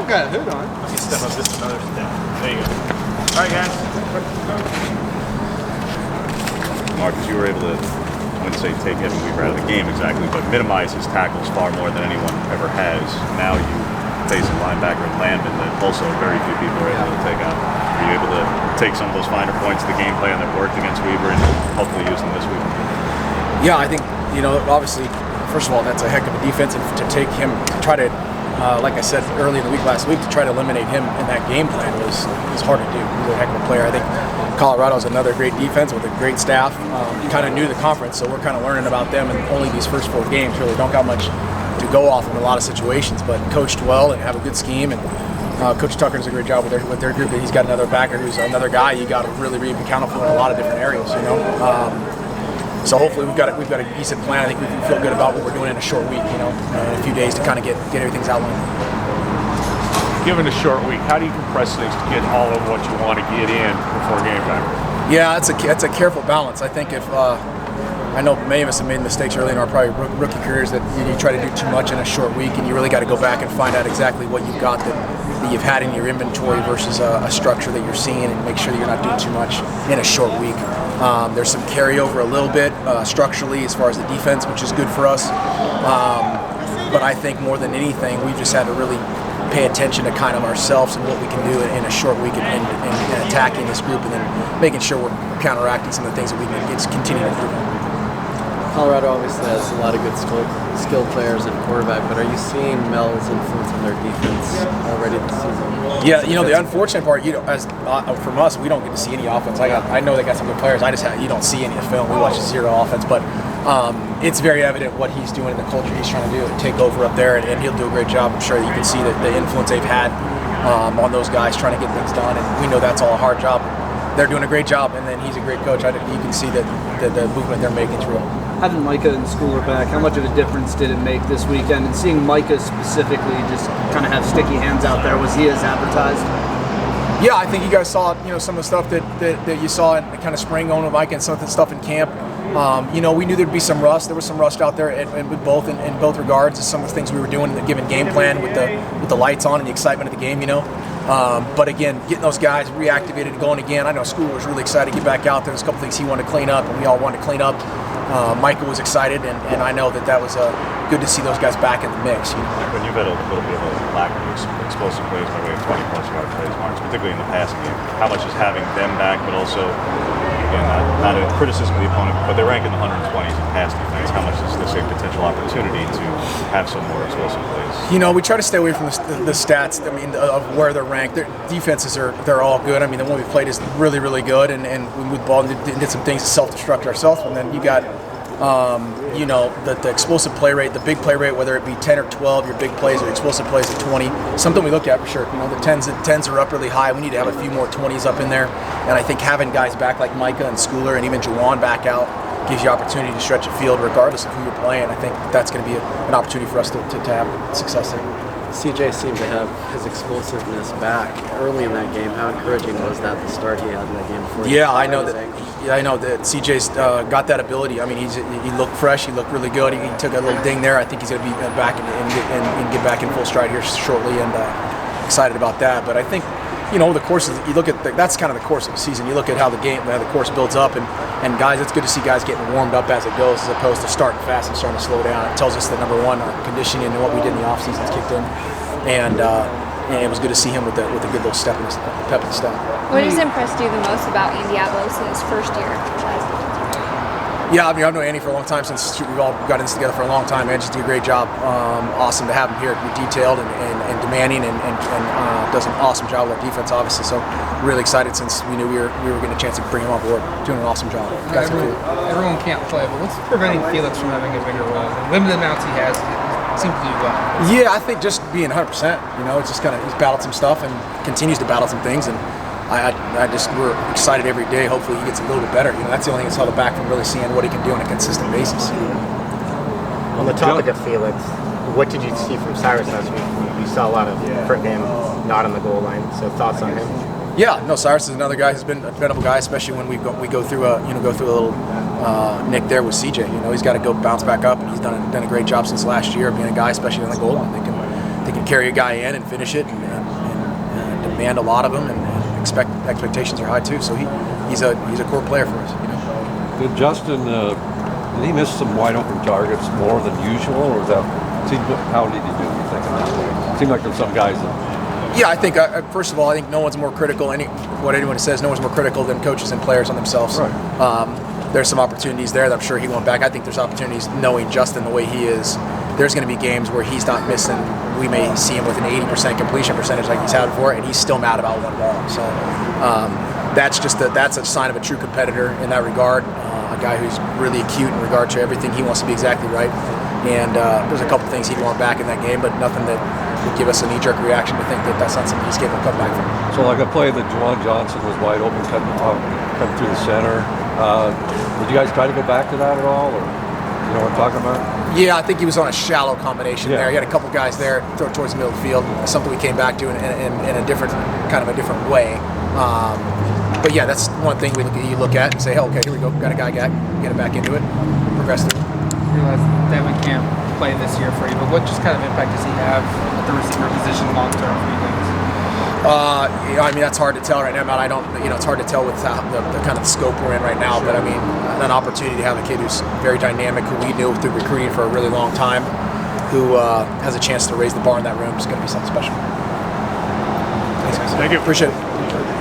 don't got a hood on. Let me step up just another step. There you go. All right, guys. Marcus, you were able to, I wouldn't say take Evan Weaver out of the game exactly, but minimize his tackles far more than anyone ever has. Now you face a linebacker in Landman that also very few people are able to take out. Are you able to take some of those finer points of the game plan that worked against Weaver and hopefully use them this week? Yeah, I think, obviously, first of all, that's a heck of a defense, and to take him, to try to, like I said early in the week last week, to try to eliminate him in that game plan was hard to do. He's a heck of a player. I think Colorado's another great defense with a great staff. Kind of new to the conference, so we're kind of learning about them, and only these first 4 games really don't got much to go off in a lot of situations, but coached well and have a good scheme. And Coach Tucker does a great job with their group. He's got another backer who's another guy you got to really be accountable for in a lot of different areas. So hopefully we've got a decent plan. I think we can feel good about what we're doing in a short week. In a few days to kind of get everything's outlined. Given a short week, how do you compress things to get all of what you want to get in before game time? Yeah, it's a careful balance. I think if I know many of us have made mistakes early in our probably rookie careers that you try to do too much in a short week, and you really got to go back and find out exactly what you've got that you've had in your inventory versus a structure that you're seeing, and make sure that you're not doing too much in a short week. There's some carryover a little bit structurally as far as the defense, which is good for us. But I think more than anything, we've just had to really pay attention to kind of ourselves and what we can do in a short week and attacking this group, and then making sure we're counteracting some of the things that we can continue to improve on. Colorado obviously has a lot of good skilled players and quarterback, but are you seeing Mel's influence on their defense already this season? Yeah, the unfortunate part, from us, we don't get to see any offense. I know they got some good players. You don't see any of the film. We watch zero offense, but it's very evident what he's doing and the culture he's trying to do, take over up there, and he'll do a great job. I'm sure you can see that the influence they've had on those guys trying to get things done, and we know that's all a hard job. They're doing a great job, and then he's a great coach. You can see that the movement they're making is real. Having Micah and Schooler back, how much of a difference did it make this weekend? And seeing Micah specifically just kind of have sticky hands out there, was he as advertised? Yeah, I think you guys saw some of the stuff that you saw in kind of spring on with Micah and some of the stuff in camp. We knew there'd be some rust. There was some rust out there, and with both in both regards. Some of the things we were doing in the given game plan with the lights on and the excitement of the game. But again, getting those guys reactivated and going again. I know Schooler was really excited to get back out there. There's a couple things he wanted to clean up, and we all wanted to clean up. Michael was excited, and I know that was good to see those guys back in the mix. When you've had a little bit of a lack of explosive plays by way of 20-plus yard plays, Marcus, particularly in the passing game, how much is having them back, but also, again, not a criticism of the opponent, but they rank in the 120s in pass defense. How much is this a potential opportunity to have some more explosive plays? We try to stay away from the stats. Of where they're ranked. Their defenses they're all good. The one we played is really, really good, and we moved the ball and did some things to self-destruct ourselves. And then you got the explosive play rate, the big play rate, whether it be 10 or 12, your big plays or explosive plays at 20, something we looked at for sure. The 10s are up really high. We need to have a few more 20s up in there. And I think having guys back like Micah and Schooler and even Juwan back out gives you opportunity to stretch the field regardless of who you're playing. I think that's going to be an opportunity for us to have success there. CJ seemed to have his explosiveness back early in that game. How encouraging was that, the start he had in that game before? Yeah, I know that CJ's got that ability. He looked fresh. He looked really good. He took a little ding there. I think he's going to be back and get back in full stride here shortly, and excited about that. But I think, the course you look at that's kind of the course of the season. You look at how the course builds up, and guys, it's good to see guys getting warmed up as it goes, as opposed to starting fast and starting to slow down. It tells us that number one, our conditioning and what we did in the off season has kicked in, and it was good to see him with a good little pep in the step. What has impressed you the most about Andy Avalos in his first year as defensive coordinator? Yeah, I've known Andy for a long time, since we've all got this together for a long time. And just did a great job. Awesome to have him here, be detailed and demanding, and does an awesome job with our defense, obviously. So really excited, since we knew we were getting a chance to bring him on board. Doing an awesome job. Everyone can't play, but what's preventing Felix from having a bigger role? The limited amounts he has, he seems to do well. Yeah, I think just being 100%. It's just he's battled some stuff and continues to battle some things, and we're excited every day. Hopefully he gets a little bit better. That's the only thing that's held it back from really seeing what he can do on a consistent basis. On the topic of Felix, what did you see from Cyrus last week? You saw a lot of for him not on the goal line. So thoughts on him? Yeah, no, Cyrus is another guy who's been a dependable guy, especially when we go through a little nick there with CJ. He's got to go bounce back up, and he's done a great job since last year of being a guy, especially on the goal line, that they can carry a guy in and finish it and demand a lot of him, and expectations are high too. So he's a core player for us. You know. Did Justin? Did he miss some wide open targets more than usual, or was that? How did he do? You think in that way? It seemed like there's some guys that. Yeah, I think first of all, I think no one's more critical. What anyone says, no one's more critical than coaches and players on themselves. Right. There's some opportunities there that I'm sure he went back. I think there's opportunities knowing Justin the way he is. There's going to be games where he's not missing. We may see him with an 80% completion percentage like he's had before, and he's still mad about one ball. So that's a sign of a true competitor in that regard. A guy who's really acute in regard to everything. He wants to be exactly right. And there's a couple things he'd want back in that game, but nothing that would give us a knee-jerk reaction to think that that's not something he's capable of coming back from. So like a play that Juwan Johnson was wide open, cutting through the center. Did you guys try to go back to that at all, or you know what I'm talking about? Yeah, I think he was on a shallow combination there. He had a couple guys there throw towards the middle of the field. Something we came back to in a different way. But yeah, that's one thing you look at and say, hey, okay, here we go, got a guy, get it back into it, progress through it. I realize Devin can't play this year for you, but what just kind of impact does he have at the receiver position long term for you guys? I mean, that's hard to tell right now, Matt. I don't, it's hard to tell with the kind of the scope we're in right now. But I mean, an opportunity to have a kid who's very dynamic, who we knew through recruiting for a really long time, who has a chance to raise the bar in that room is going to be something special. Thank you. Appreciate it.